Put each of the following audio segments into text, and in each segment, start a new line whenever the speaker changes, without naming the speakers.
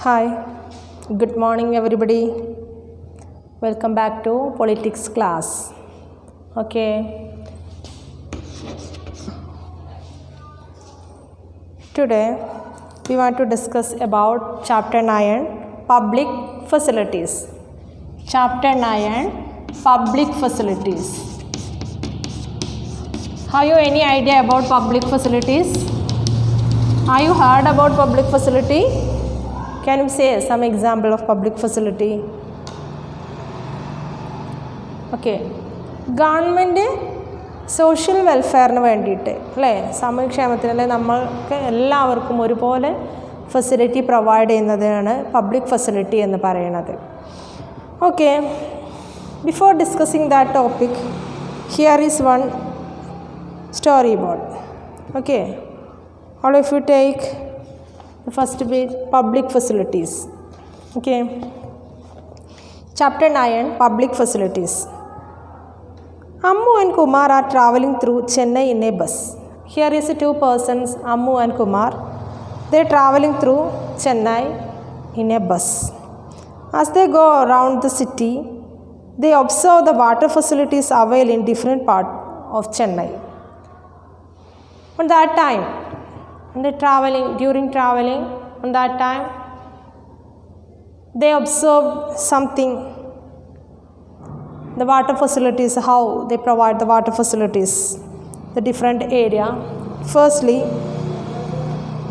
Hi, good morning everybody. Welcome back to politics class. Okay. Today we want to discuss about chapter 9 public facilities. Chapter 9 public facilities. Have you any idea about public facilities? Have you heard about public facility? Can you say some example of public facility? Okay. Government social വെൽഫെയറിന് വേണ്ടിയിട്ട് അല്ലേ, സാമൂഹ്യക്ഷേമത്തിന് നമ്മൾക്ക് എല്ലാവർക്കും ഒരുപോലെ facility provide ചെയ്യുന്നതാണ് public facility എന്ന് പറയുന്നത്. Okay, before discussing that topic here is one story board. Okay, all of you take the first page, public facilities. Okay, chapter 9 public facilities. Ammu and Kumar are traveling through Chennai in a bus. Here is two persons, Ammu and Kumar. They are traveling through Chennai in a bus. As they go around the city, they observe the water facilities available in different parts of Chennai. On that time, during traveling, on that time, they observed something, the water facilities, how they provide the water facilities, the different area. Firstly,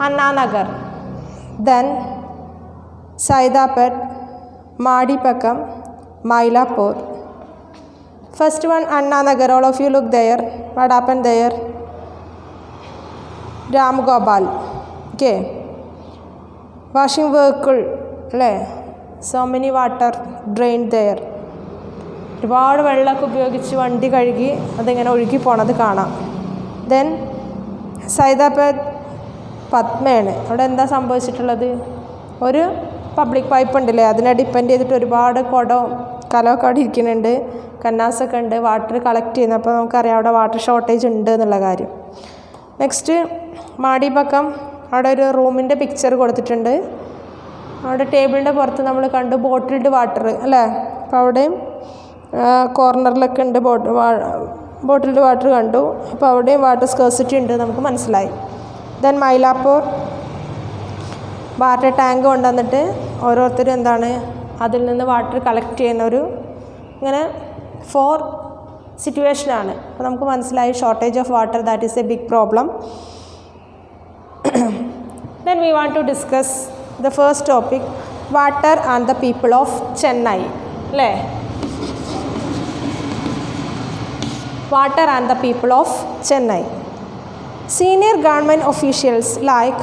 Anna Nagar, then Saidapet, Madipakam, Mylapore. First one, Anna Nagar, all of you look there. What happened there? Ram Gopal. Okay, washing vehicle, so many water drained there. ഒരുപാട് വെള്ളമൊക്കെ ഉപയോഗിച്ച് വണ്ടി കഴുകി അതിങ്ങനെ ഒഴുകി പോണത് കാണാം. Then സൈദാബാദ് പത്മയാണ്. അവിടെ എന്താ സംഭവിച്ചിട്ടുള്ളത്? ഒരു പബ്ലിക് പൈപ്പ് ഉണ്ടല്ലേ, അതിനെ ഡിപ്പെൻഡ് ചെയ്തിട്ട് ഒരുപാട് കുടവും കലമൊക്കെ അവിടെ ഇരിക്കുന്നുണ്ട്, കന്നാസൊക്കെ ഉണ്ട്, വാട്ടർ കളക്ട് ചെയ്യുന്നത്. അപ്പോൾ നമുക്കറിയാം അവിടെ വാട്ടർ ഷോർട്ടേജ് ഉണ്ട് എന്നുള്ള കാര്യം. നെക്സ്റ്റ് മാടിപ്പക്കം, അവിടെ ഒരു റൂമിൻ്റെ പിക്ചർ കൊടുത്തിട്ടുണ്ട്. അവിടെ ടേബിളിൻ്റെ പുറത്ത് നമ്മൾ കണ്ടു ബോട്ടിൽഡ് വാട്ടർ അല്ലേ, അപ്പോൾ അവിടെയും കോർണറിലൊക്കെ ഉണ്ട് ബോട്ടിൽഡ് വാട്ടർ കണ്ടു. അപ്പോൾ അവിടെയും വാട്ടർ സ്കേഴ്സിറ്റി ഉണ്ട് നമുക്ക് മനസ്സിലായി. ദെൻ മൈലാപ്പൂർ വാട്ടർ ടാങ്ക് കൊണ്ടുവന്നിട്ട് ഓരോരുത്തരും എന്താണ് അതിൽ നിന്ന് വാട്ടർ കളക്ട് ചെയ്യുന്നൊരു ഇങ്ങനെ ഫോർ സിറ്റുവേഷനാണ്. അപ്പോൾ നമുക്ക് മനസ്സിലായി shortage of water, that is a big problem. Then we want to discuss the first topic, water and the people of Chennai. അല്ലേ, water and the people of Chennai. Senior government officials like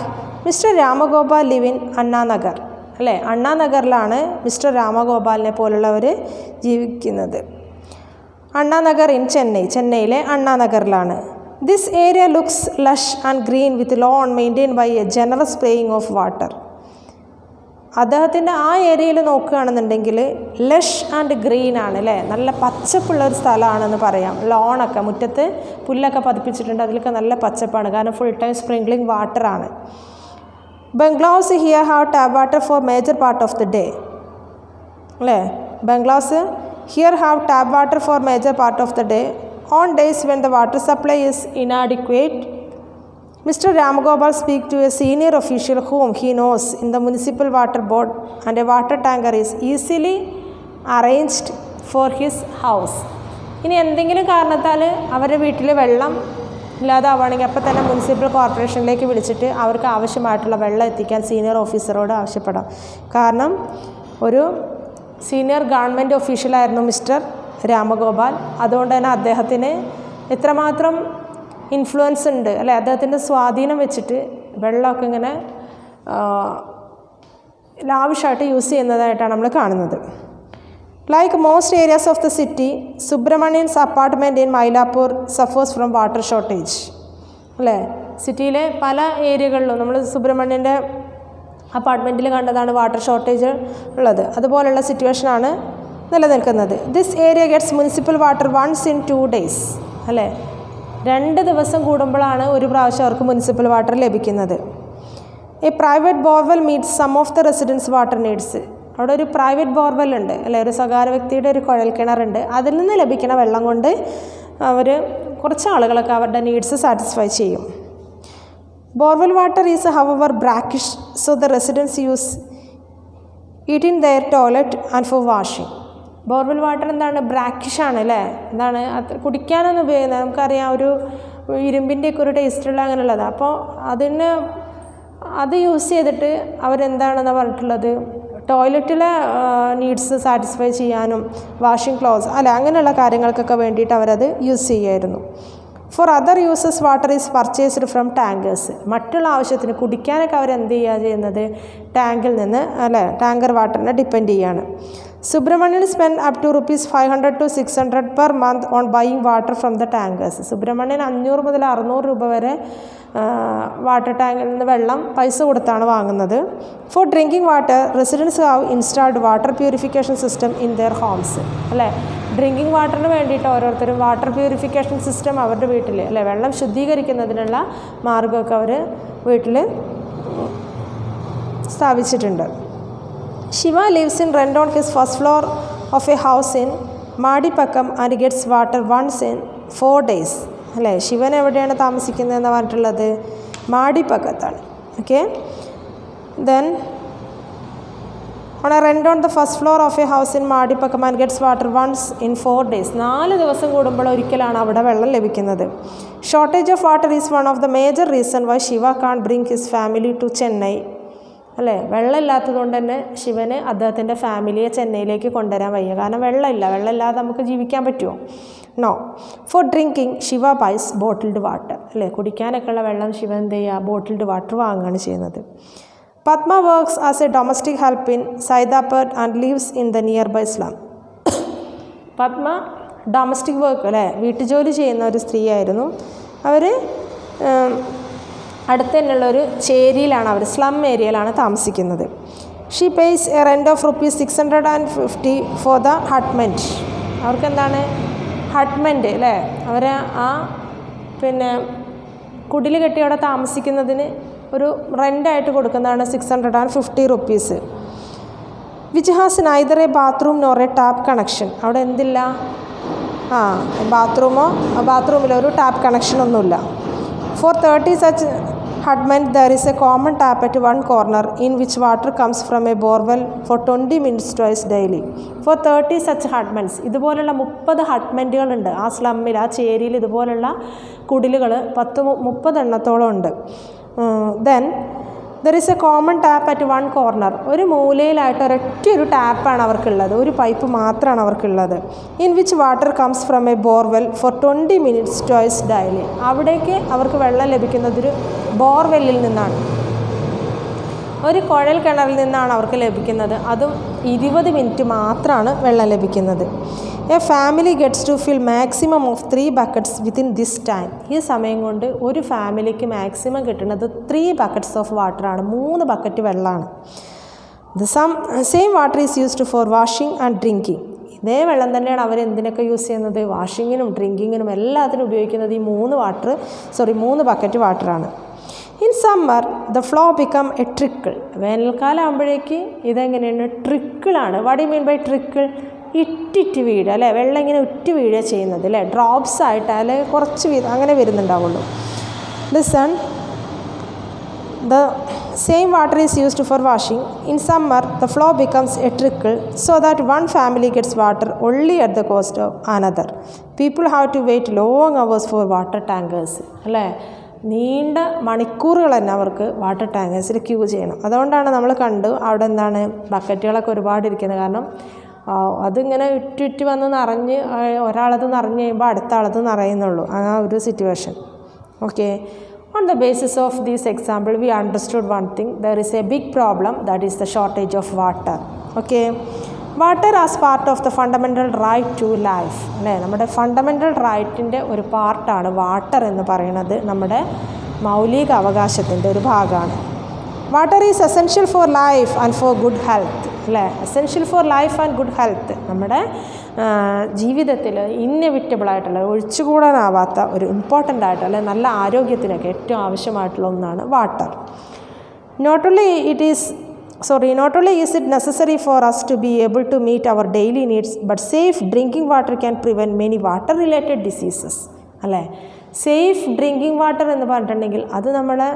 Mr. Ramagopal live in Anna Nagar. അല്ലേ, അണ്ണാ നഗറിലാണ് mister രാമഗോപാലിനെ പോലുള്ളവർ ജീവിക്കുന്നത്. അണ്ണാ Nagar in Chennai, ചെന്നൈയിലെ അണ്ണാ നഗറിലാണ്. This area looks lush and green with lawn maintain by a general spraying of water. അദ്ദേഹത്തിൻ്റെ ആ ഏരിയയിൽ നോക്കുകയാണെന്നുണ്ടെങ്കിൽ ലഷ് ആൻഡ് ഗ്രീൻ ആണ് അല്ലേ, നല്ല പച്ചപ്പുള്ളൊരു സ്ഥലമാണെന്ന് പറയാം. ലോണൊക്കെ മുറ്റത്ത് പുല്ലൊക്കെ പതിപ്പിച്ചിട്ടുണ്ട്, അതിലൊക്കെ നല്ല പച്ചപ്പാണ്, കാരണം ഫുൾ ടൈം സ്പ്രിംഗ്ലിംഗ് വാട്ടറാണ്. Bungalows here have tap water for major part of the day. അല്ലേ, bungalows here have tap water for major part of the day. On days when the water supply is inadequate, Mr. Ramagopal speaks to a senior official whom he knows in the municipal water board, and a water tanker is easily arranged for his house. ഇനി എന്തെങ്കിലും കാരണത്താൽ അവരുടെ വീട്ടിൽ വെള്ളം ഇല്ലാതാവുകയാണെങ്കിൽ അപ്പോൾ തന്നെ municipal കോർപ്പറേഷനിലേക്ക് വിളിച്ചിട്ട് അവർക്ക് ആവശ്യമായിട്ടുള്ള വെള്ളം എത്തിക്കാൻ സീനിയർ ഓഫീസറോട് ആവശ്യപ്പെടാം. കാരണം ഒരു സീനിയർ ഗവൺമെൻറ് ഒഫീഷ്യലായിരുന്നു മിസ്റ്റർ രാമഗോപാൽ. അതുകൊണ്ട് തന്നെ അദ്ദേഹത്തിന് എത്രമാത്രം ഇൻഫ്ലുവൻസ് ഉണ്ട് അല്ലേ, അദ്ദേഹത്തിൻ്റെ സ്വാധീനം വെച്ചിട്ട് വെള്ളമൊക്കെ ഇങ്ങനെ ലാവിഷായിട്ട് യൂസ് ചെയ്യുന്നതായിട്ടാണ് നമ്മൾ കാണുന്നത്. Like most areas of the city, Subramanian's apartment in Mylapore suffers from water shortage. അല്ലേ, സിറ്റിയിലെ പല ഏരിയകളിലും നമ്മൾ സുബ്രഹ്മണ്യൻ്റെ അപ്പാർട്ട്മെൻറ്റിൽ കണ്ടതാണ് വാട്ടർ ഷോർട്ടേജ് ഉള്ളത്. അതുപോലുള്ള സിറ്റുവേഷനാണ് നിലനിൽക്കുന്നത്. This area gets municipal water once in 2 days. അല്ലേ, 2 ദിവസം കൂടുമ്പോഴാണ് ഒരു പ്രാവശ്യം അവർക്ക് മുനിസിപ്പൽ വാട്ടർ ലഭിക്കുന്നത്. A private borewell meets some of the residents water needs. അവിടെ ഒരു പ്രൈവറ്റ് ബോർവെൽ ഉണ്ട് അല്ലേ, ഒരു സ്വകാര്യ വ്യക്തിയുടെ ഒരു കുഴൽക്കിണറുണ്ട്. അതിൽ നിന്ന് ലഭിക്കുന്ന വെള്ളം കൊണ്ട് അവർ കുറച്ച് ആളുകളൊക്കെ അവരുടെ നീഡ്സ് സാറ്റിസ്ഫൈ ചെയ്യും. Borewell water is our brackish, so the residents use it in their toilet and for washing. Borewell water എന്താണ്, ബ്രാക്കിഷാണ് അല്ലേ, എന്താണ് കുടിക്കാനൊന്നും ഉപയോഗിക്കുന്നത്. നമുക്കറിയാം ഒരു ഇരുമ്പിൻ്റെയൊക്കെ ഒരു ടേസ്റ്റുള്ള അങ്ങനെയുള്ളത്. അപ്പോൾ അത് യൂസ് ചെയ്തിട്ട് അവരെന്താണെന്ന് പറഞ്ഞിട്ടുള്ളത്, ടോയ്ലറ്റിലെ നീഡ്സ് സാറ്റിസ്ഫൈ ചെയ്യാനും വാഷിംഗ് ക്ലോത്ത്സ് അല്ല അങ്ങനെയുള്ള കാര്യങ്ങൾക്കൊക്കെ വേണ്ടിയിട്ട് അവരത് യൂസ് ചെയ്യുമായിരുന്നു. For other uses water is purchased from tankers. മറ്റുള്ള ആവശ്യത്തിന് കുടിക്കാനൊക്കെ അവരെന്ത് ചെയ്യുക ചെയ്യുന്നത്, ടാങ്കിൽ നിന്ന് അല്ലേ ടാങ്കർ വാട്ടറിനെ ഡിപ്പെൻഡ് ചെയ്യുകയാണ്. Subramanian spend up to ₹500 to $600 per month on buying water from the tankers. Subramanian 500 മുതൽ 600 രൂപ വരെ വാട്ടർ ടാങ്കിൽ നിന്ന് വെള്ളം പൈസ കൊടുത്താണ് വാങ്ങുന്നത്. For drinking water residents have installed water purification system in their homes. അല്ലേ, ഡ്രിങ്കിങ് വാട്ടറിന് വേണ്ടിയിട്ട് ഓരോരുത്തരും വാട്ടർ പ്യൂരിഫിക്കേഷൻ സിസ്റ്റം അവരുടെ വീട്ടിൽ അല്ലേ വെള്ളം ശുദ്ധീകരിക്കുന്നതിനുള്ള മാർഗ്ഗമൊക്കെ അവർ വീട്ടിൽ സ്ഥാപിച്ചിട്ടുണ്ട്. Shiva lives in rent on his first floor of a house in Madipakam and gets water once in 4 days. അല്ലേ, ശിവൻ എവിടെയാണ് താമസിക്കുന്നതെന്ന് പറഞ്ഞിട്ടുള്ളത്, മാടിപ്പക്കത്താണ്. Okay, then on a rent on the first floor of a house in Madipakam and gets water once in 4 days. 4 ദിവസം കൂടുമ്പോൾ ഒരിക്കലാണ് അവിടെ വെള്ളം ലഭിക്കുന്നത്. Shortage of water is one of the major reason why Shiva can't bring his family to Chennai. അല്ലേ, വെള്ളമില്ലാത്തത് കൊണ്ട് തന്നെ ശിവന് അദ്ദേഹത്തിൻ്റെ ഫാമിലിയെ ചെന്നൈയിലേക്ക് കൊണ്ടുവരാൻ വയ്യ. കാരണം വെള്ളമില്ലാതെ നമുക്ക് ജീവിക്കാൻ പറ്റുമോ? No. For drinking Shiva buys bottled water. അല്ലേ, കുടിക്കാനൊക്കെ ഉള്ള വെള്ളം ശിവൻ എന്ത് ചെയ്യുക, ബോട്ടിൽഡ് വാട്ടർ വാങ്ങുകയാണ് ചെയ്യുന്നത്. Padma works as a domestic help in Saidapet and lives in the nearby slum. Padma domestic work അല്ലേ വീട്ടുജോലി ചെയ്യുന്ന ഒരു സ്ത്രീയായിരുന്നു. അവർ അടുത്ത് തന്നെയുള്ളൊരു ചേരിയിലാണ്, അവർ സ്ലം ഏരിയയിലാണ് താമസിക്കുന്നത്. She pays a rent of ₹650 for the hutment. അവർക്കെന്താണ് ഹട്ട്മെൻറ്റ് അല്ലേ, അവർ പിന്നെ കുടിൽ കെട്ടി അവിടെ താമസിക്കുന്നതിന് ഒരു റെൻ്റായിട്ട് കൊടുക്കുന്നതാണ് ₹650. Which has neither a bathroom nor a tap connection. അവിടെ എന്തില്ല, ബാത്റൂമിലൊരു ടാപ്പ് കണക്ഷനൊന്നുമില്ല. For 30 such hutments there is a common tap at one corner in which water comes from a borewell for 20 minutes twice daily. For 30 such hutments, ഇതുപോലുള്ള 30 ഹട്ട്മെൻറ്റുകളുണ്ട് ആ സ്ലമ്മിൽ, ആ ചേരിയിൽ ഇതുപോലുള്ള കുടിലുകൾ 30 എണ്ണത്തോളം ഉണ്ട്. Then there is a common tap at one corner. ഒരു മൂലയിലായിട്ട് ഒരൊറ്റൊരു ടാപ്പാണ് അവർക്കുള്ളത്, ഒരു പൈപ്പ് മാത്രമാണ് അവർക്കുള്ളത്. In which water comes from a borewell for 20 minutes twice daily. അവിടേക്ക് അവർക്ക് വെള്ളം ലഭിക്കുന്നതൊരു ബോർവെല്ലിൽ നിന്നാണ്, ഒരു കുഴൽ കിണറിൽ നിന്നാണ് അവർക്ക് ലഭിക്കുന്നത്. അതും 20 മിനിറ്റ് മാത്രമാണ് വെള്ളം ലഭിക്കുന്നത്. A family gets to fill maximum of 3 buckets within this time. ഈ സമയം കൊണ്ട് ഒരു ഫാമിലിക്ക് മാക്സിമം കിട്ടുന്നത് 3 buckets ഓഫ് വാട്ടറാണ്, 3 ബക്കറ്റ് വെള്ളമാണ്. The same water is used for washing and drinking. ഇതേ വെള്ളം തന്നെയാണ് അവർ എന്തിനൊക്കെ യൂസ് ചെയ്യുന്നത്, വാഷിങ്ങിനും ഡ്രിങ്കിങ്ങിനും എല്ലാത്തിനും ഉപയോഗിക്കുന്നത് ഈ 3 ബക്കറ്റ് വാട്ടറാണ്. In summer the flow become a trickle. വേനൽക്കാലം ആകുമ്പോഴേക്ക് ഇതെങ്ങനെയാണ്, ട്രിക്കിളാണ്. What you mean by trickle? ഇറ്റിറ്റ് വീഴുക അല്ലേ, വെള്ളം ഇങ്ങനെ ഉറ്റി വീഴുക ചെയ്യുന്നത് അല്ലേ, ഡ്രോപ്സ് ആയിട്ട് അല്ലെ കുറച്ച് അങ്ങനെ വരുന്നുണ്ടാവുള്ളൂ. Listen, the same water is used for washing. In summer the flow becomes a trickle so that one family gets water only at the cost of another. People have to wait long hours for water tankers അല്ലേ, നീണ്ട മണിക്കൂറുകൾ തന്നെ അവർക്ക് water ടാങ്കേഴ്സിൽ Q ചെയ്യണം. അതുകൊണ്ടാണ് നമ്മൾ കണ്ടു അവിടെ എന്താണ് ബക്കറ്റുകളൊക്കെ ഒരുപാട് ഇരിക്കുന്നത്. കാരണം അതിങ്ങനെ ഇറ്റി വന്ന് നിറഞ്ഞ് ഒരാളത് നിറഞ്ഞ് കഴിയുമ്പോൾ അടുത്ത ആളത് നിറയുന്നുള്ളൂ, ആ ഒരു situation. Okay, on the basis of these example we understood one thing, there is a big problem, that is the shortage of water. Okay, water as part of the fundamental right to life അല്ലേ, നമ്മുടെ fundamental റൈറ്റിൻ്റെ ഒരു പാർട്ടാണ് water എന്ന് പറയുന്നത്, നമ്മുടെ മൗലിക അവകാശത്തിൻ്റെ ഒരു ഭാഗമാണ്. Water is essential for life and for good health അല്ലേ, essential for life and good health. നമ്മുടെ ജീവിതത്തിൽ ഇന്നെവിറ്റബിളായിട്ടുള്ള, ഒഴിച്ചുകൂടാനാവാത്ത ഒരു ഇമ്പോർട്ടൻ്റ് ആയിട്ടുള്ള നല്ല ആരോഗ്യത്തിനൊക്കെ ഏറ്റവും ആവശ്യമായിട്ടുള്ള ഒന്നാണ് water. Not only is it necessary for us to be able to meet our daily needs, but safe drinking water can prevent many water related diseases. അല്ലേ? സേഫ് ഡ്രിങ്കിങ് വാട്ടർ എന്ന് പറഞ്ഞിട്ടുണ്ടെങ്കിൽ അത് നമ്മളെ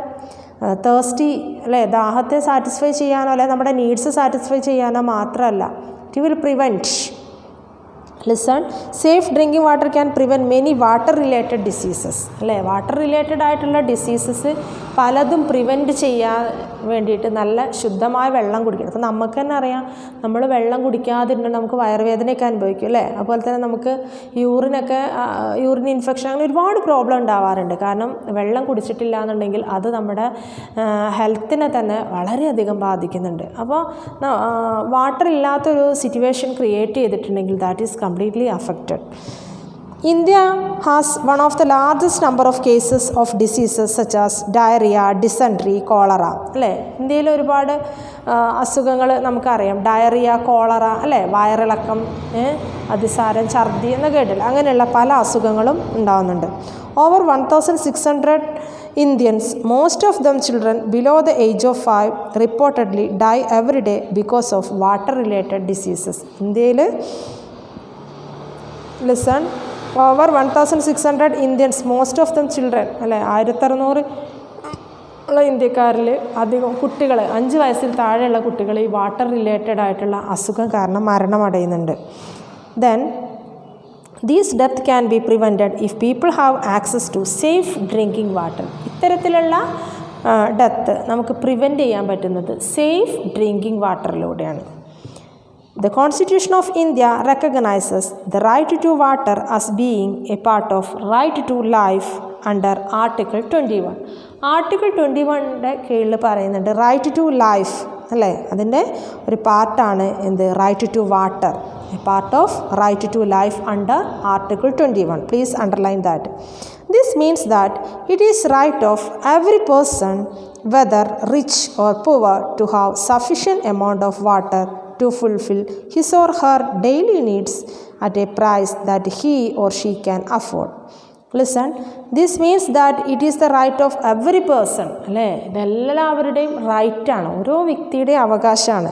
തേഴ്സ്റ്റി അല്ലേ ദാഹത്തെ സാറ്റിസ്ഫൈ ചെയ്യാനോ അല്ലെ നമ്മുടെ needs satisfy ചെയ്യാനോ മാത്രമല്ല, it will prevent. Listen, safe drinking water can prevent many water related diseases. അല്ലേ? വാട്ടർ റിലേറ്റഡ് ആയിട്ടുള്ള ഡിസീസസ് പലതും പ്രിവെൻറ്റ് ചെയ്യാൻ വേണ്ടിയിട്ട് നല്ല ശുദ്ധമായ വെള്ളം കുടിക്കണം. അപ്പോൾ നമുക്ക് തന്നെ അറിയാം, നമ്മൾ വെള്ളം കുടിക്കാതിരുന്നാൽ നമുക്ക് വയറുവേദനയൊക്കെ അനുഭവിക്കും അല്ലേ? അതുപോലെ തന്നെ നമുക്ക് യൂറിൻ ഇൻഫെക്ഷൻ അങ്ങനെ ഒരുപാട് പ്രോബ്ലം ഉണ്ടാവാറുണ്ട്. കാരണം വെള്ളം കുടിച്ചിട്ടില്ല എന്നുണ്ടെങ്കിൽ അത് നമ്മുടെ ഹെൽത്തിനെ തന്നെ വളരെയധികം ബാധിക്കുന്നുണ്ട്. അപ്പോൾ വാട്ടർ ഇല്ലാത്തൊരു സിറ്റുവേഷൻ ക്രിയേറ്റ് ചെയ്തിട്ടുണ്ടെങ്കിൽ that is completely affected. India has one of the largest number of cases of diseases such as diarrhea, dysentery, cholera. അല്ലേ? ഇന്ത്യയിൽ ഒരുപാട് അസുഖങ്ങൾ നമുക്കറിയാം. ഡയറിയ, കോളറ അല്ലേ, വയറിളക്കം, അതിസാരം, ഛർദി എന്ന് കേട്ടില്ല, അങ്ങനെയുള്ള പല അസുഖങ്ങളും ഉണ്ടാകുന്നുണ്ട്. Over 1,600 Indians, most of them children below the age of 5, reportedly die every day because of water related diseases. ഇന്ത്യയിൽ listen, over 1,600 Indians, most of them children അല്ലേ, 1600 ഉള്ള ഇന്ത്യക്കാരിൽ അധികം കുട്ടികൾ, 5 വയസ്സിൽ താഴെയുള്ള കുട്ടികൾ ഈ വാട്ടർ റിലേറ്റഡ് ആയിട്ടുള്ള അസുഖം കാരണം മരണമടയുന്നുണ്ട്. Then these death can be prevented if people have access to safe drinking water. ഇത്തരത്തിലുള്ള ഡെത്ത് നമുക്ക് പ്രിവെൻറ്റ് ചെയ്യാൻ പറ്റുന്നത് സേഫ് ഡ്രിങ്കിങ് വാട്ടറിലൂടെയാണ്. The Constitution of India recognizes the right to water as being a part of right to life under Article 21. Article 21 കീഴിൽ പറയുന്നുണ്ട് right to life അല്ലേ, അതിൻ്റെ ഒരു പാർട്ടാണ് എന്ത്, right to water, a part of right to life under Article 21. Please underline that. This means that it is right of every person, whether rich or poor, to have sufficient amount of water to fulfill his or her daily needs at a price that he or she can afford. Listen, this means that it is the right of every person. അല്ലേ? ഇതെല്ലാവരുടെയും റൈറ്റാണ്, ഓരോ വ്യക്തിയുടെയും അവകാശമാണ്.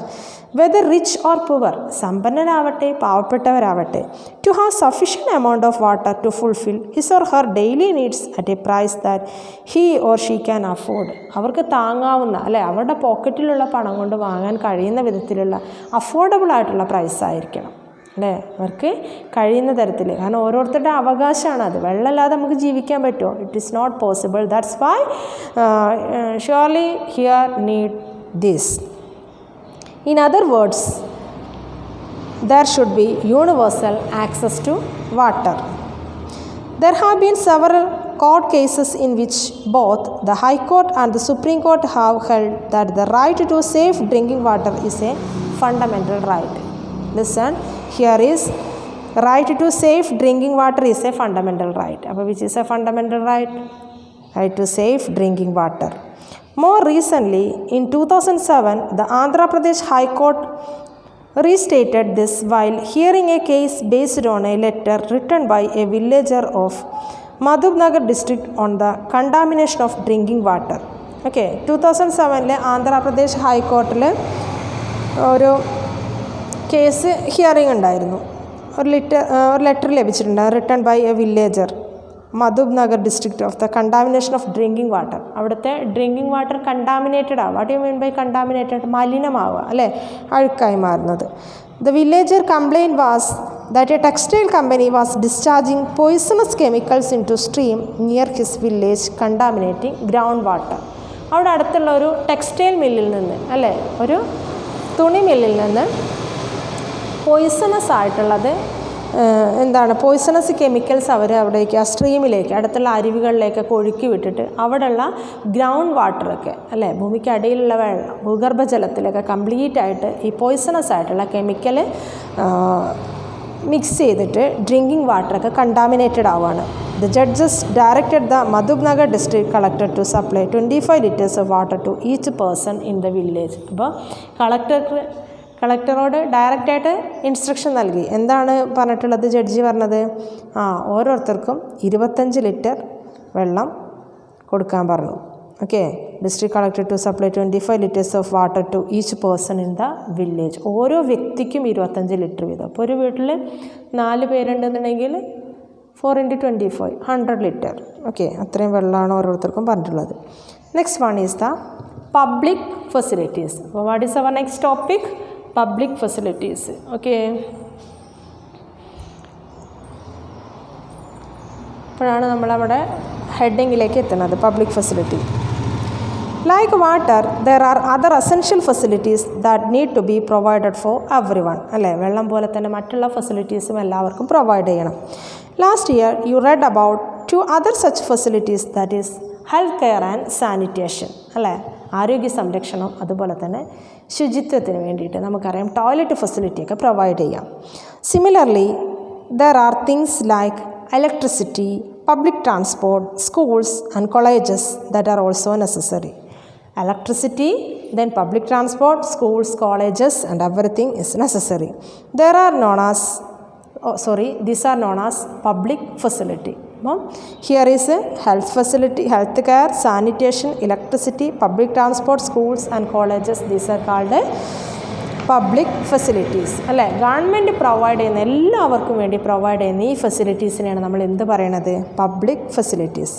Whether rich or poor, സമ്പന്നനാവട്ടെ പാവപ്പെട്ടവരാവട്ടെ, to have sufficient amount of water to fulfil his or her daily needs at a price that he or she can afford. അവർക്ക് താങ്ങാവുന്ന അല്ലെ, അവരുടെ പോക്കറ്റിലുള്ള പണം കൊണ്ട് വാങ്ങാൻ കഴിയുന്ന വിധത്തിലുള്ള അഫോർഡബിൾ ആയിട്ടുള്ള പ്രൈസ് ആയിരിക്കണം അല്ലേ, അവർക്ക് കഴിയുന്ന തരത്തിൽ. കാരണം ഓരോരുത്തരുടെ അവകാശമാണ് അത്. വെള്ളമില്ലാതെ നമുക്ക് ജീവിക്കാൻ പറ്റുമോ? It is not possible. That's why surely here need this. In other words, there should be universal access to water. There have been several court cases in which both the High Court and the Supreme Court have held that the right to safe drinking water is a fundamental right. Listen, here is right to safe drinking water is a fundamental right. Which is a fundamental right? Right to safe drinking water. More recently, in 2007, the Andhra Pradesh High Court restated this while hearing a case based on a letter written by a villager of Madhubnagar district on the contamination of drinking water. Okay, 2007 Andhra Pradesh ഹൈക്കോർട്ടിൽ ഒരു case hearing ഉണ്ടായിരുന്നു. ഒരു letter ലഭിച്ചിട്ടുണ്ട്, written by a villager, Mahabubnagar district of the contamination of drinking water. അവിടുത്തെ drinking water contaminated ആവുക. What you mean by contaminated? മലിനമാവുക അല്ലേ, അഴുക്കായി മാറുന്നത്. The villager complaint was that a textile company was discharging poisonous chemicals into stream near his village, contaminating groundwater. അവിടെ അടുത്തുള്ള ഒരു textile മില്ലിൽ നിന്ന് അല്ലേ, ഒരു തുണി മില്ലിൽ നിന്ന് പോയിസണസ് ആയിട്ടുള്ളത് പോയിസണസ് കെമിക്കൽസ് അവർ അവിടേക്ക് ആ സ്ട്രീമിലേക്ക് അടുത്തുള്ള അരുവികളിലേക്കൊക്കെ ഒഴുക്കി വിട്ടിട്ട് അവിടെയുള്ള ഗ്രൗണ്ട് വാട്ടറൊക്കെ അല്ലേ, ഭൂമിക്കടിയിലുള്ള വെള്ളം, ഭൂഗർഭജലത്തിലൊക്കെ കംപ്ലീറ്റ് ആയിട്ട് ഈ പോയിസണസ് ആയിട്ടുള്ള കെമിക്കൽ മിക്സ് ചെയ്തിട്ട് ഡ്രിങ്കിങ് വാട്ടറൊക്കെ കണ്ടാമിനേറ്റഡ് ആവുകയാണ്. The judges directed the Mahabubnagar district collector to supply 25 liters of water to each person in the village. അപ്പോൾ കളക്ടറോട് ഡയറക്റ്റായിട്ട് ഇൻസ്ട്രക്ഷൻ നൽകി. എന്താണ് പറഞ്ഞിട്ടുള്ളത് ജഡ്ജി പറഞ്ഞത്? ഓരോരുത്തർക്കും 25 ലിറ്റർ വെള്ളം കൊടുക്കാൻ പറഞ്ഞു. Okay, district collected to supply 25 liters of water to each person in the village. ഓരോ വ്യക്തിക്കും 25 ലിറ്റർ വീതം. അപ്പോൾ ഒരു വീട്ടിൽ 4 പേരുണ്ടെന്നുണ്ടെങ്കിൽ 4 × 25 100 ലിറ്റർ. ഓക്കെ, അത്രയും വെള്ളമാണ് ഓരോരുത്തർക്കും പറഞ്ഞിട്ടുള്ളത്. Next one is the public facilities. അപ്പോൾ what is our next topic? Public facilities. Okay, അപ്പോഴാണ് നമ്മളവിടെ ഹെഡിങ്ങിലേക്ക് എത്തുന്നത്. Public facility. Like water, there are other essential facilities that need to be provided for everyone. അല്ലേ, വെള്ളം പോലെ തന്നെ മറ്റുള്ള ഫെസിലിറ്റീസും എല്ലാവർക്കും പ്രൊവൈഡ് ചെയ്യണം. Last year you read about 2 other such facilities, that is health care and sanitation. അല്ലേ, ആരോഗ്യ സംരക്ഷണം അതുപോലെ തന്നെ ശുചിത്വത്തിന് വേണ്ടിയിട്ട് നമുക്കറിയാം ടോയ്ലറ്റ് ഫെസിലിറ്റിയൊക്കെ പ്രൊവൈഡ് ചെയ്യാം. Similarly there are things like electricity, public transport, schools and colleges that are also necessary. Electricity, then public transport, schools, colleges and everything is necessary. These are known as public facility. Here is a health facility, health care, sanitation, electricity, public transport, schools and colleges. These are called public facilities. അല്ലേ, government provide ചെയ്യുന്ന എല്ലാവർക്കും വേണ്ടി provide ചെയ്യുന്ന ഈ ഫെസിലിറ്റീസിനെയാണ് നമ്മൾ എന്ത് പറയണത്? Public facilities.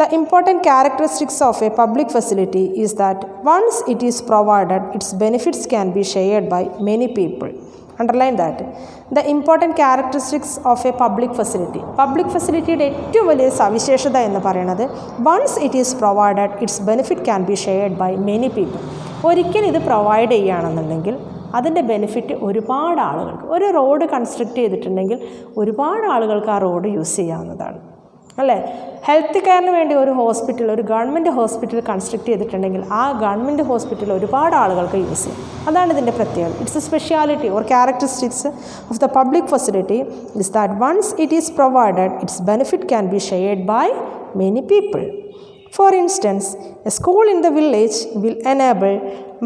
The important characteristics of a public facility is that once it is provided, its benefits can be shared by many people. Underline that. The important characteristics of a public facility. Public facilityയുടെ ഏറ്റവും വലിയ സവിശേഷത എന്ന് പറയുന്നത് once it is provided, its benefit can be shared by many people. ഒരിക്കൽ ഇത് provide ചെയ്യുകയാണെന്നുണ്ടെങ്കിൽ അതിൻ്റെ benefit ഒരുപാട് ആളുകൾക്ക്, ഒരു റോഡ് കൺസ്ട്രക്റ്റ് ചെയ്തിട്ടുണ്ടെങ്കിൽ ഒരുപാട് ആളുകൾക്ക് ആ റോഡ് യൂസ് ചെയ്യാവുന്നതാണ്. അല്ലേ, ഹെൽത്ത് കെയറിന് വേണ്ടി ഒരു ഹോസ്പിറ്റൽ, ഒരു ഗവൺമെൻറ് ഹോസ്പിറ്റൽ കൺസ്ട്രക്റ്റ് ചെയ്തിട്ടുണ്ടെങ്കിൽ ആ ഗവൺമെൻറ് ഹോസ്പിറ്റൽ ഒരുപാട് ആളുകൾക്ക് യൂസ് ചെയ്യും. അതാണ് ഇതിൻ്റെ പ്രത്യേകത. It's a speciality or characteristics of the public facility is that once it is provided, its benefit can be shared by many people. For instance, a school in the village will enable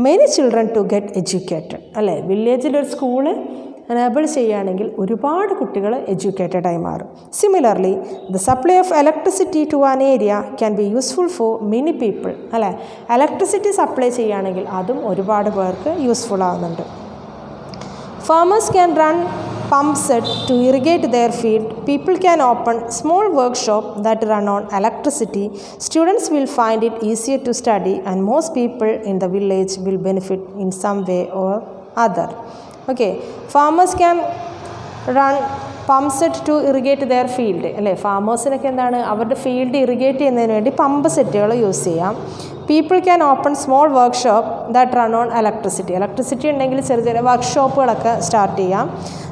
many children to get educated. അല്ലേ, വില്ലേജിലൊരു school enable ചെയ്യുകയാണെങ്കിൽ ഒരുപാട് കുട്ടികൾ educated ആയി മാറും. Similarly the supply of electricity to an area can be useful for many people. അല്ലേ, electricity supply ചെയ്യുകയാണെങ്കിൽ അതും ഒരുപാട് പേർക്ക് യൂസ്ഫുൾ ആവുന്നുണ്ട്. Farmers can run pump set to irrigate their field. People can open small workshop that run on electricity. Students will find it easier to study and most people in the village will benefit in some way or other. Okay, farmers can run pump set to irrigate their field. അല്ലേ, ഫാമേഴ്സിനൊക്കെ എന്താണ്, അവരുടെ field irrigate ചെയ്യുന്നതിന് വേണ്ടി pump സെറ്റുകൾ use ചെയ്യാം. People can open small workshop that run on electricity. Electricity ഉണ്ടെങ്കിൽ ചെറിയ ചെറിയ വർക്ക്ഷോപ്പുകളൊക്കെ സ്റ്റാർട്ട് ചെയ്യാം.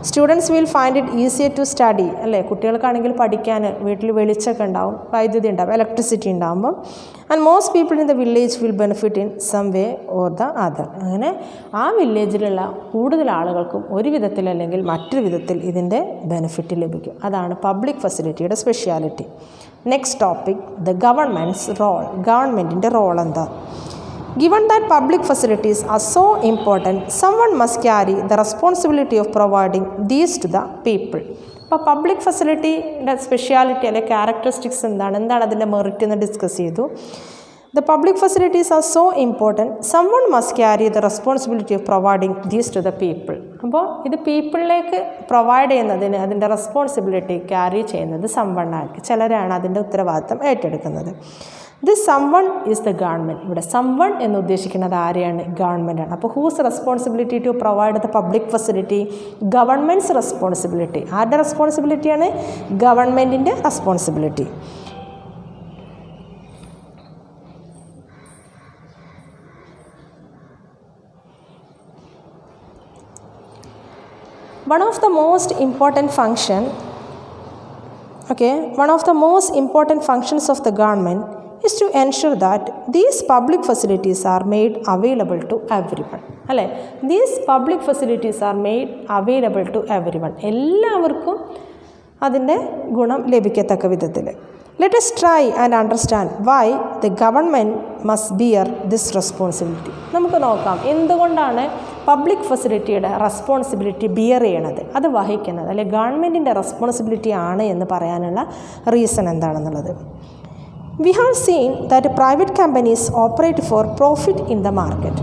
Students will find it easier to study. അല്ലേ, കുട്ടികൾക്കാണെങ്കിൽ പഠിക്കാൻ വീട്ടിൽ വെളിച്ചമൊക്കെ ഉണ്ടാവും, വൈദ്യുതി ഉണ്ടാവും, ഇലക്ട്രിസിറ്റി ഉണ്ടാകുമ്പം. And most people in the village will benefit in some way or the other. അങ്ങനെ ആ വില്ലേജിലുള്ള കൂടുതൽ ആളുകൾക്കും ഒരു വിധത്തിൽ അല്ലെങ്കിൽ മറ്റൊരു വിധത്തിൽ ഇതിൻ്റെ ബെനിഫിറ്റ് ലഭിക്കും. അതാണ് പബ്ലിക് ഫെസിലിറ്റിയുടെ സ്പെഷ്യാലിറ്റി. Next topic, the government's role. ഗവൺമെൻറ്റിൻ്റെ റോൾ എന്താ? Given that public facilities are so important, someone must carry the responsibility of providing these to the people. അപ്പോൾ പബ്ലിക് ഫെസിലിറ്റിയുടെ സ്പെഷ്യാലിറ്റി അല്ലെ ക്യാരക്ടറിസ്റ്റിക്സ് എന്താണ് അതിൻ്റെ മെറിറ്റ് എന്ന് ഡിസ്കസ് ചെയ്തു. The public facilities are so important, someone must carry the responsibility of providing these to the people. അപ്പോൾ ഇത് പീപ്പിളിലേക്ക് provide ചെയ്യുന്നതിന് അതിൻ്റെ റെസ്പോൺസിബിലിറ്റി ക്യാരി ചെയ്യുന്നത് സംവൺ ആയിരിക്കും. ചിലരാണ് അതിൻ്റെ ഉത്തരവാദിത്തം ഏറ്റെടുക്കുന്നത്. This someone is the government. ഇവിടെ സംവൺ എന്ന് ഉദ്ദേശിക്കുന്നത് ആരെയാണ്? ഗവൺമെൻറ്റാണ്. അപ്പോൾ whose responsibility to provide the public facility? Government's responsibility. ആരുടെ റെസ്പോൺസിബിലിറ്റിയാണ്? ഗവൺമെൻറ്റിൻ്റെ responsibility. One of the most important functions of the government is to ensure that these public facilities are made available to everyone. അല്ലേ, these public facilities are made available to everyone. എല്ലാവർക്കും അതിൻ്റെ ഗുണം ലഭിക്കത്തക്ക വിധത്തിൽ. Let us try and understand why the government must bear this responsibility. നമുക്ക് നോക്കാം എന്തുകൊണ്ടാണ് public ഫെസിലിറ്റിയുടെ responsibility beer ചെയ്യണത്, അത് വഹിക്കുന്നത്, അല്ലെങ്കിൽ ഗവൺമെൻറ്റിൻ്റെ റെസ്പോൺസിബിലിറ്റി ആണ് എന്ന് പറയാനുള്ള റീസൺ എന്താണെന്നുള്ളത്. We have seen that private companies operate for profit in the market.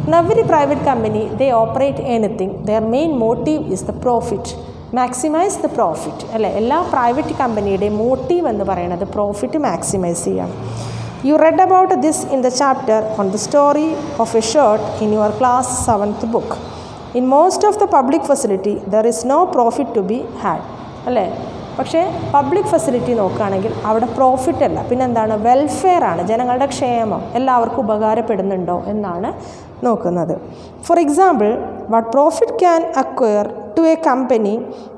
In every private company, they operate anything. Their main motive is the profit. Maximize the profit. അല്ലേ, എല്ലാ പ്രൈവറ്റ് കമ്പനിയുടെ motive എന്ന് പറയുന്നത് profit maximise ചെയ്യാണ്. You read about this in the chapter on the story of a shirt in your class 7th book. In most of the public facility, there is no profit to be had. അല്ലേ, പക്ഷേ public facility നോക്കുകയാണെങ്കിൽ അവിടെ profit അല്ല, പിന്നെ എന്താണ്, welfare ആണ്, ജനങ്ങളുടെ ക്ഷേമം എല്ലാവർക്കും ഉപകാരപ്പെടുന്നുണ്ടോ എന്നാണ് നോക്കുന്നത്. For example, what profit can acquire to a company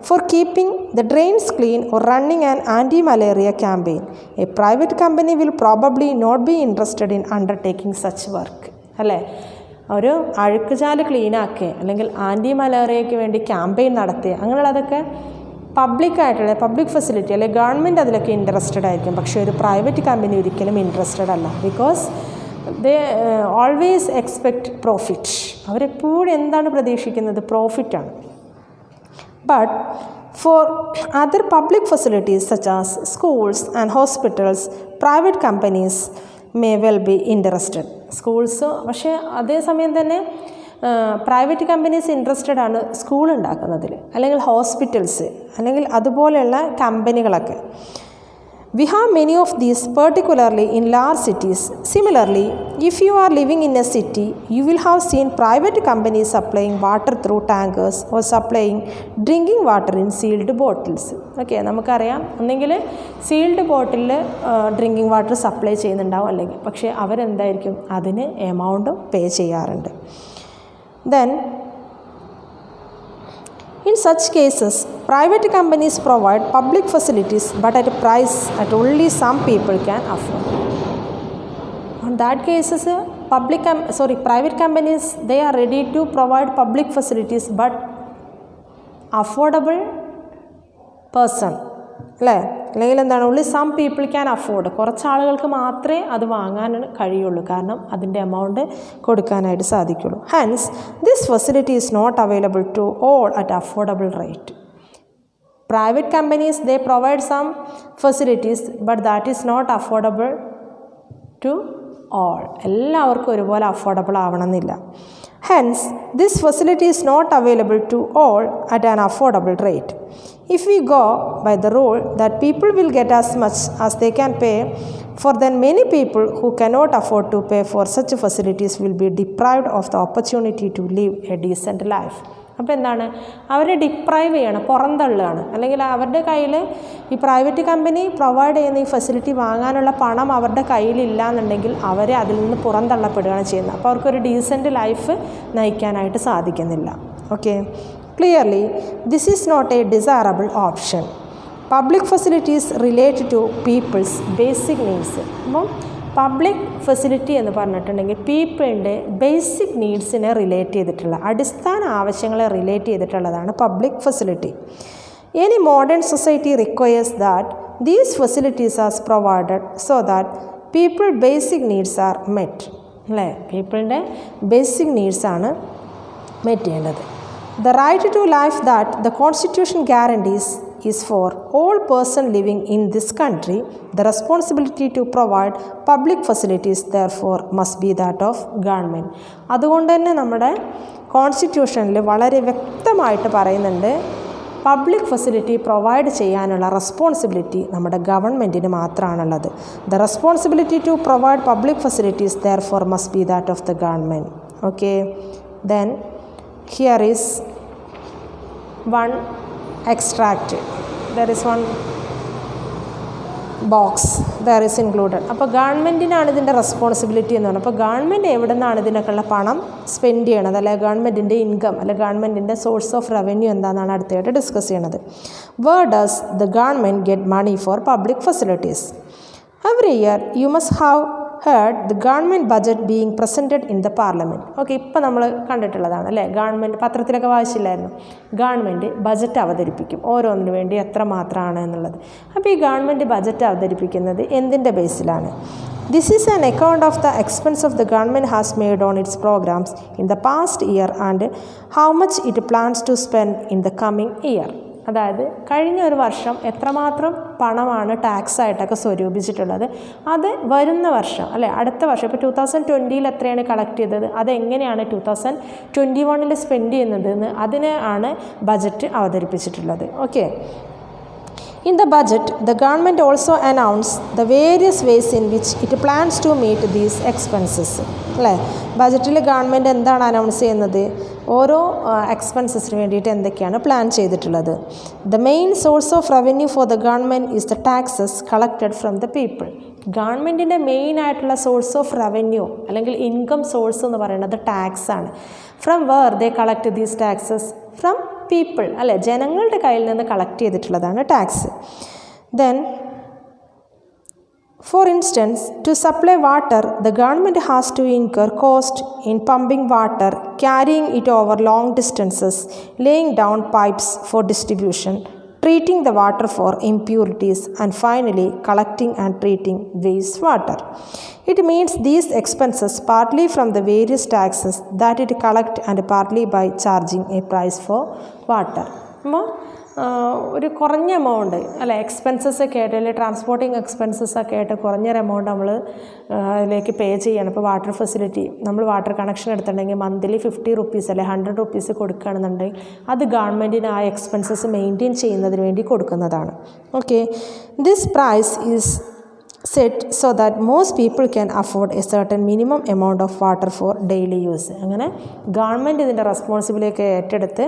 for keeping the drains clean or running an anti malaria campaign. A private company will probably not be interested in undertaking such work. അല്ലേ, ഒരു അഴുക്കുചാല് ക്ലീനാക്കുക അല്ലെങ്കിൽ anti മലേറിയയ്ക്ക് വേണ്ടി campaign നടത്തുക, അങ്ങനെയുള്ളതൊക്കെ പബ്ലിക്കായിട്ടുള്ള public facility അല്ലെങ്കിൽ government അതിലൊക്കെ interested ആയിരിക്കും. പക്ഷേ ഒരു പ്രൈവറ്റ് കമ്പനി ഒരിക്കലും ഇൻട്രസ്റ്റഡ് അല്ല. Because they always expect profit. അവരെപ്പോഴും എന്താണ് പ്രതീക്ഷിക്കുന്നത്, പ്രോഫിറ്റാണ്. But for other public facilities such as schools and hospitals, private companies may well be interested. Schools, പക്ഷേ അതേസമയം തന്നെ പ്രൈവറ്റ് കമ്പനീസ് ഇൻട്രസ്റ്റഡ് ആണ് സ്കൂൾ ഉണ്ടാക്കുന്നതിൽ, അല്ലെങ്കിൽ ഹോസ്പിറ്റൽസ്, അല്ലെങ്കിൽ അതുപോലെയുള്ള കമ്പനികളൊക്കെ. We have many of these particularly in large cities. Similarly, if you are living in A city, you will have seen private companies supplying water through tankers or supplying drinking water in sealed bottles. Okay, നമുക്കറിയാം, ഒന്നെങ്കിൽ sealed ബോട്ടിലിൽ drinking water supply ചെയ്യുന്നുണ്ടാവും, അല്ലെങ്കിൽ പക്ഷേ അവരെന്തായിരിക്കും അതിന് എമൗണ്ടും പേ ചെയ്യാറുണ്ട്. Then, in such cases, private companies provide public facilities but at a price that only some people can afford. On that cases, private companies, they are ready to provide public facilities but affordable person. അല്ലേ, അല്ലെങ്കിൽ എന്താണ്, only some people can afford. കുറച്ച് ആളുകൾക്ക് മാത്രമേ അത് വാങ്ങാൻ കഴിയുള്ളൂ, കാരണം അതിൻ്റെ എമൗണ്ട് കൊടുക്കാനായിട്ട് സാധിക്കുള്ളൂ. Hence this facility is not available to all at affordable rate. Private companies they provide some facilities but that is not affordable to all. എല്ലാവർക്കും ഒരുപോലെ അഫോർഡബിൾ ആവണമെന്നില്ല. Hence, this facility is not available to all at an affordable rate. If we go by the rule that people will get as much as they can pay for, then many people who cannot afford to pay for such facilities will be deprived of the opportunity to live a decent life. അപ്പോൾ എന്താണ്, അവരെ deprive ചെയ്യണം, പുറന്തള്ളുകയാണ്. അല്ലെങ്കിൽ അവരുടെ കയ്യിൽ ഈ private company provide ചെയ്യുന്ന ഈ ഫെസിലിറ്റി വാങ്ങാനുള്ള പണം അവരുടെ കയ്യിലില്ല എന്നുണ്ടെങ്കിൽ അവരെ അതിൽ നിന്ന് പുറന്തള്ളപ്പെടുകയാണ് ചെയ്യുന്നത്. അപ്പോൾ അവർക്കൊരു ഡീസൻറ്റ് ലൈഫ് നയിക്കാനായിട്ട് സാധിക്കുന്നില്ല. Okay, clearly this is not a desirable option. Public facilities relate to people's basic needs. അപ്പം പബ്ലിക് ഫെസിലിറ്റി എന്ന് പറഞ്ഞിട്ടുണ്ടെങ്കിൽ പീപ്പിളിൻ്റെ ബേസിക് നീഡ്സിനെ റിലേറ്റ് ചെയ്തിട്ടുള്ള, അടിസ്ഥാന ആവശ്യങ്ങളെ റിലേറ്റ് ചെയ്തിട്ടുള്ളതാണ് public facility. Any modern society requires that these facilities are provided so that people basic needs R met. അല്ലേ, പീപ്പിളിൻ്റെ basic നീഡ്സാണ് met ചെയ്യേണ്ടത്. The right to life that the Constitution guarantees is for all persons living in this country. The responsibility to provide public facilities therefore must be that of government. അതുകൊണ്ട് തന്നെ നമ്മുടെ കോൺസ്റ്റിറ്റ്യൂഷനിൽ വളരെ വ്യക്തമായിട്ട് പറയുന്നുണ്ട്, public facility provide ചെയ്യാനുള്ള responsibility നമ്മുടെ ഗവൺമെൻറ്റിന് മാത്രമാണുള്ളത്. The responsibility to provide public facilities therefore must be that of the government. Okay, then here is one extract. There is one box there is included. അപ്പോൾ ഗവൺമെൻറ്റിനാണ് ഇതിൻ്റെ റെസ്പോൺസിബിലിറ്റി എന്ന് പറഞ്ഞാൽ, അപ്പോൾ government എവിടെ നിന്നാണ് ഇതിനൊക്കെയുള്ള പണം സ്പെൻഡ് ചെയ്യണത്, അല്ലെങ്കിൽ ഗവൺമെൻറ്റിൻ്റെ ഇൻകം അല്ലെങ്കിൽ ഗവൺമെൻറ്റിൻ്റെ സോഴ്സ് ഓഫ് റവന്യൂ എന്താണെന്നാണ് അടുത്തായിട്ട് ഡിസ്കസ് ചെയ്യണത്. Where does the government get money for public facilities? Every year you must have heard the government budget being presented in the parliament. Okay, ഇപ്പോൾ നമ്മൾ കണ്ടിട്ടുള്ളതാണ് അല്ലേ, ഗവൺമെൻറ് പത്രത്തിലൊക്കെ വായിച്ചില്ലായിരുന്നു, ഗവൺമെൻറ് ബജറ്റ് അവതരിപ്പിക്കും ഓരോന്നിനു വേണ്ടി എത്ര മാത്രമാണ് എന്നുള്ളത്. അപ്പോൾ ഈ ഗവൺമെൻറ് ബജറ്റ് അവതരിപ്പിക്കുന്നത് എന്തിൻ്റെ ബേസിലാണ്? This is an account of the expense of the government has made on its programs in the past year and how much it plans to spend in the coming year. അതായത് കഴിഞ്ഞ ഒരു വർഷം എത്രമാത്രം പണമാണ് tax ആയിട്ടൊക്കെ സ്വരൂപിച്ചിട്ടുള്ളത്, അത് വരുന്ന വർഷം അല്ലേ അടുത്ത വർഷം ഇപ്പോൾ 2020 എത്രയാണ് കളക്ട് ചെയ്തത്, അതെങ്ങനെയാണ് 2021 സ്പെൻഡ് ചെയ്യുന്നത് എന്ന് അതിനാണ് ബജറ്റ് അവതരിപ്പിച്ചിട്ടുള്ളത്. Okay. In the budget, the government also announced the various ways in which it plans to meet these expenses. അല്ലേ, ബജറ്റിൽ ഗവൺമെൻറ് എന്താണ് അനൗൺസ് ചെയ്യുന്നത്, ഓരോ എക്സ്പെൻസസിന് വേണ്ടിയിട്ട് എന്തൊക്കെയാണ് പ്ലാൻ ചെയ്തിട്ടുള്ളത്. The main source of revenue for the government is the taxes collected from the people. ഗവൺമെൻറ്റിൻ്റെ main ആയിട്ടുള്ള സോഴ്സ് ഓഫ് റവന്യൂ അല്ലെങ്കിൽ ഇൻകം സോഴ്സ് എന്ന് പറയുന്നത് ടാക്സ് ആണ്. From where they collect these taxes, from people അല്ലേ, ജനങ്ങളുടെ കയ്യിൽ നിന്ന് കളക്ട് ചെയ്തിട്ടുള്ളതാണ് tax. Then for instance, to supply water the government has to incur cost in pumping water, carrying it over long distances, laying down pipes for distribution, treating the water for impurities, and finally collecting and treating wastewater. It means these expenses partly from the various taxes that it collects and partly by charging a price for water. ഒരു കുറഞ്ഞ amount അല്ലെ expenses ഒക്കെ ആയിട്ട് അല്ലെങ്കിൽ transporting expenses ഒക്കെ ആയിട്ട് കുറഞ്ഞൊരു amount നമ്മൾ അതിലേക്ക് പേ ചെയ്യണം. ഇപ്പോൾ വാട്ടർ ഫെസിലിറ്റി നമ്മൾ വാട്ടർ കണക്ഷൻ എടുത്തിട്ടുണ്ടെങ്കിൽ മന്ത്ലി 50 റുപ്പീസ് അല്ലെ 100 റുപ്പീസ് കൊടുക്കുകയാണെന്നുണ്ടെങ്കിൽ അത് ഗവൺമെൻറ്റിന് ആ എക്സ്പെൻസസ് മെയിൻറ്റെയിൻ ചെയ്യുന്നതിന് വേണ്ടി കൊടുക്കുന്നതാണ്. Okay, this price is set so that most people can afford a certain minimum amount of water for daily use. അങ്ങനെ ഗവൺമെൻറ് ഇതിൻ്റെ റെസ്പോൺസിബിലിറ്റി ഏറ്റെടുത്ത്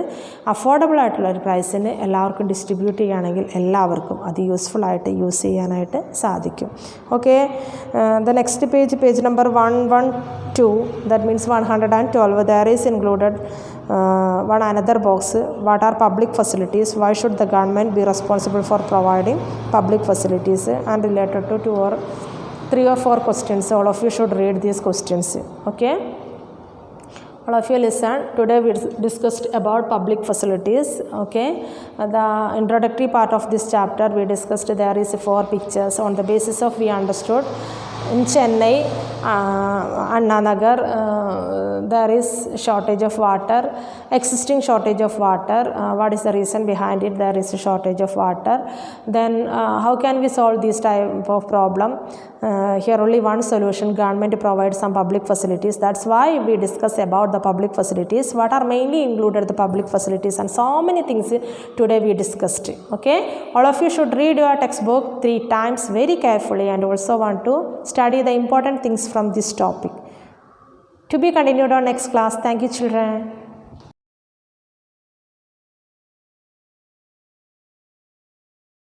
അഫോർഡബിൾ ആയിട്ടുള്ള ഒരു പ്രൈസിന് എല്ലാവർക്കും ഡിസ്ട്രിബ്യൂട്ട് ചെയ്യുകയാണെങ്കിൽ എല്ലാവർക്കും അത് യൂസ്ഫുൾ ആയിട്ട് യൂസ് ചെയ്യാനായിട്ട് സാധിക്കും. Okay, the next page number 112, that means 112, there is included one another box. What are public facilities? Why should the government be responsible for providing public facilities? And related to 2 or 3 or 4 questions. All of you should read these questions. Okay, all of you listen. Today we discussed about public facilities. Okay, the introductory part of this chapter we discussed there is 4 pictures. On the basis of we understood in Chennai, Anna Nagar, there is shortage of water, existing shortage of water. What is the reason behind it? There is a shortage of water. Then how can we solve this type of problem? Here only one solution, government provides some public facilities. That's why we discuss about the public facilities. What are mainly included the public facilities, and so many things today we discussed. Okay, all of you should read your textbook 3 times very carefully and also want to study the important things from this topic. To be continued on next class. Thank you, children.